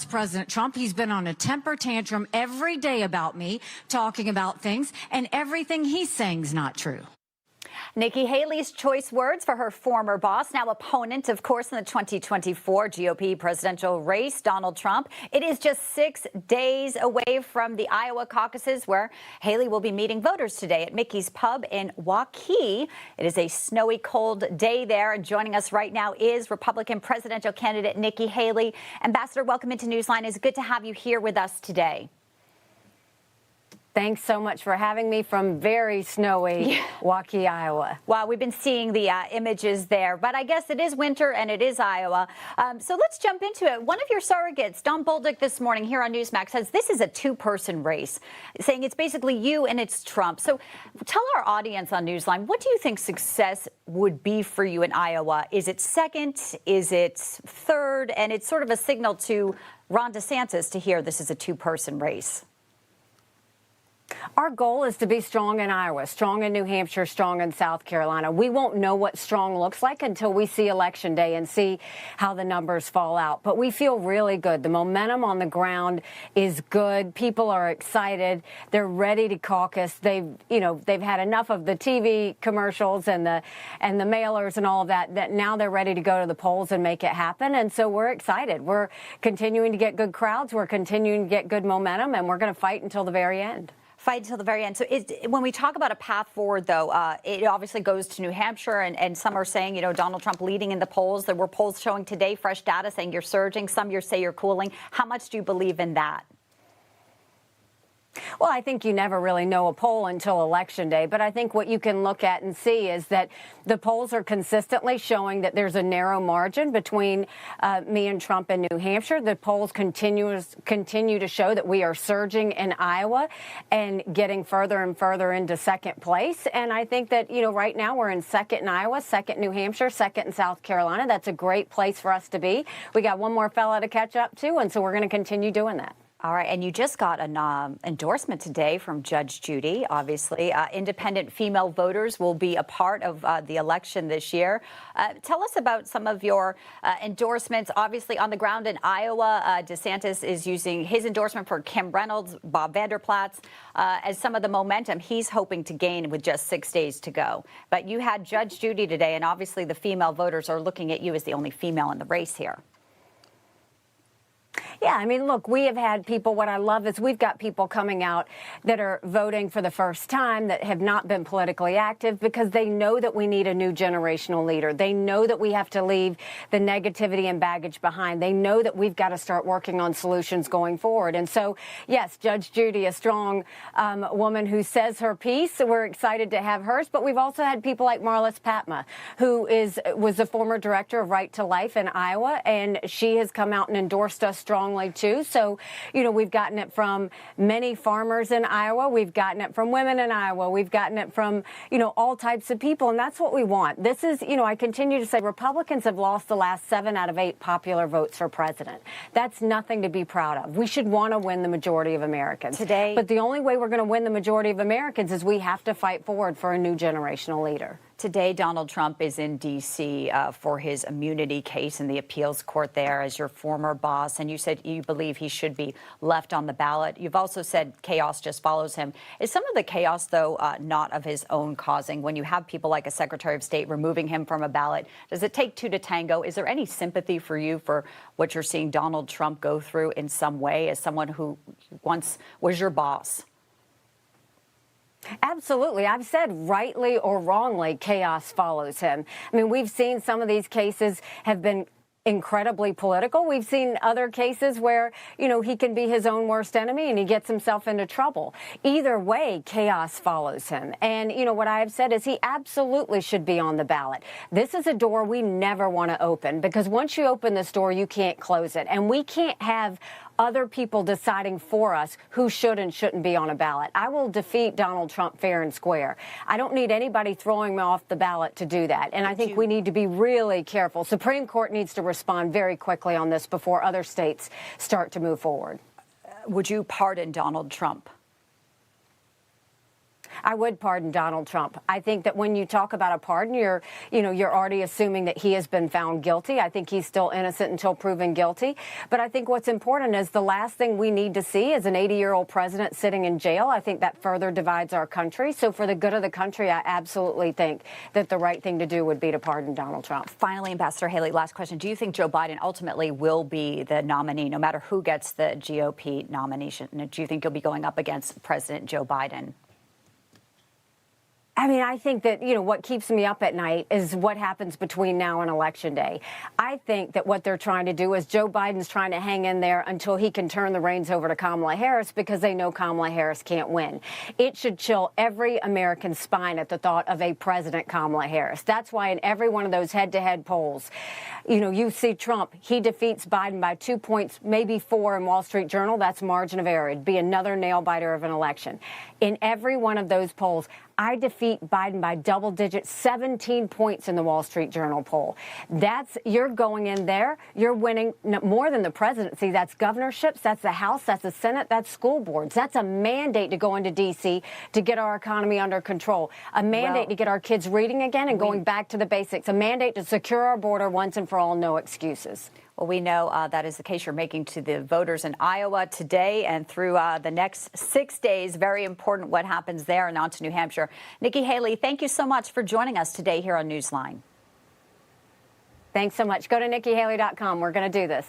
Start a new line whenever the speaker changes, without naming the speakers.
President Trump, he's been on a temper tantrum every day about me, talking about things, and everything he's saying is not true.
Nikki Haley's choice words for her former boss, now opponent, of course, in the 2024 GOP presidential race, Donald Trump. It is just 6 days away from the Iowa caucuses, where Haley will be meeting voters today at Mickey's Pub in Waukee. It is a snowy, cold day there, and joining us right now is Republican presidential candidate Nikki Haley. Ambassador, welcome into Newsline. It's good to have you here with us today.
Thanks so much for having me from very snowy Waukee, Iowa.
Well, we've been seeing the images there, but I guess it is winter and it is Iowa. So let's jump into it. One of your surrogates, Don Bolduc, this morning here on Newsmax says this is a two-person race, saying it's basically you and it's Trump. So tell our audience on Newsline, what do you think success would be for you in Iowa? Is it second? Is it third? And it's sort of a signal to Ron DeSantis to hear this is a two-person race.
Our goal is to be strong in Iowa, strong in New Hampshire, strong in South Carolina. We won't know what strong looks like until we see Election Day and see how the numbers fall out. But we feel really good. The momentum on the ground is good. People are excited. They're ready to caucus. They've had enough of the TV commercials and the mailers and all of that now they're ready to go to the polls and make it happen. And so we're excited. We're continuing to get good crowds. We're continuing to get good momentum, and we're going to fight until the very end.
Fight until the very end. So when we talk about a path forward, though, it obviously goes to New Hampshire, and some are saying, Donald Trump leading in the polls. There were polls showing today, fresh data saying you're surging. Some you say you're cooling. How much do you believe in that?
Well, I think you never really know a poll until Election Day, but I think what you can look at and see is that the polls are consistently showing that there's a narrow margin between me and Trump in New Hampshire. The polls continue to show that we are surging in Iowa and getting further and further into second place. And I think that, right now we're in second in Iowa, second New Hampshire, second in South Carolina. That's a great place for us to be. We got one more fella to catch up to, and so we're going to continue doing that.
All right, and you just got an endorsement today from Judge Judy. Obviously, independent female voters will be a part of the election this year. Tell us about some of your endorsements. Obviously, on the ground in Iowa, DeSantis is using his endorsement for Kim Reynolds, Bob Vander Plaats, as some of the momentum he's hoping to gain with just 6 days to go. But you had Judge Judy today, and obviously the female voters are looking at you as the only female in the race here.
Yeah, I mean, look, we have had people, what I love is we've got people coming out that are voting for the first time that have not been politically active because they know that we need a new generational leader. They know that we have to leave the negativity and baggage behind. They know that we've got to start working on solutions going forward. And so, yes, Judge Judy, a strong woman who says her piece. We're excited to have hers. But we've also had people like Marlis Patma, who was the former director of Right to Life in Iowa, and she has come out and endorsed us strongly, too. So, we've gotten it from many farmers in Iowa. We've gotten it from women in Iowa. We've gotten it from, all types of people. And that's what we want. This is, I continue to say Republicans have lost the last 7 out of 8 popular votes for president. That's nothing to be proud of. We should want to win the majority of Americans
today.
But the only way we're going to win the majority of Americans is we have to fight forward for a new generational leader.
Today, Donald Trump is in D.C. For his immunity case in the appeals court there as your former boss. And you said you believe he should be left on the ballot. You've also said chaos just follows him. Is some of the chaos, though, not of his own causing? When you have people like a Secretary of State removing him from a ballot, does it take 2 to tango? Is there any sympathy for you for what you're seeing Donald Trump go through in some way as someone who once was your boss?
Absolutely. I've said rightly or wrongly, chaos follows him. I mean, we've seen some of these cases have been incredibly political. We've seen other cases where, he can be his own worst enemy and he gets himself into trouble. Either way, chaos follows him. And, what I have said is he absolutely should be on the ballot. This is a door we never want to open because once you open this door, you can't close it. And we can't have other people deciding for us who should and shouldn't be on a ballot. I will defeat Donald Trump fair and square. I don't need anybody throwing me off the ballot to do that. And I think we need to be really careful. Supreme Court needs to respond very quickly on this before other states start to move forward.
Would you pardon Donald Trump?
I would pardon Donald Trump. I think that when you talk about a pardon, you're already assuming that he has been found guilty. I think he's still innocent until proven guilty. But I think what's important is the last thing we need to see is an 80-year-old president sitting in jail. I think that further divides our country. So for the good of the country, I absolutely think that the right thing to do would be to pardon Donald Trump.
Finally, Ambassador Haley, last question. Do you think Joe Biden ultimately will be the nominee, no matter who gets the GOP nomination? Do you think you'll be going up against President Joe Biden?
I mean, I think that, what keeps me up at night is what happens between now and Election Day. I think that what they're trying to do is Joe Biden's trying to hang in there until he can turn the reins over to Kamala Harris because they know Kamala Harris can't win. It should chill every American spine at the thought of a President Kamala Harris. That's why in every one of those head-to-head polls, you see Trump, he defeats Biden by 2 points, maybe 4 in Wall Street Journal. That's margin of error. It'd be another nail-biter of an election. In every one of those polls, I defeat Biden by double digits, 17 points in the Wall Street Journal poll. You're going in there, you're winning more than the presidency. That's governorships, that's the House, that's the Senate, that's school boards. That's a mandate to go into D.C. to get our economy under control, a mandate to get our kids reading again and going back to the basics, a mandate to secure our border once and for all, no excuses.
Well, we know that is the case you're making to the voters in Iowa today and through the next 6 days. Very important what happens there and on to New Hampshire. Nikki Haley, thank you so much for joining us today here on Newsline.
Thanks so much. Go to NikkiHaley.com. We're going to do this.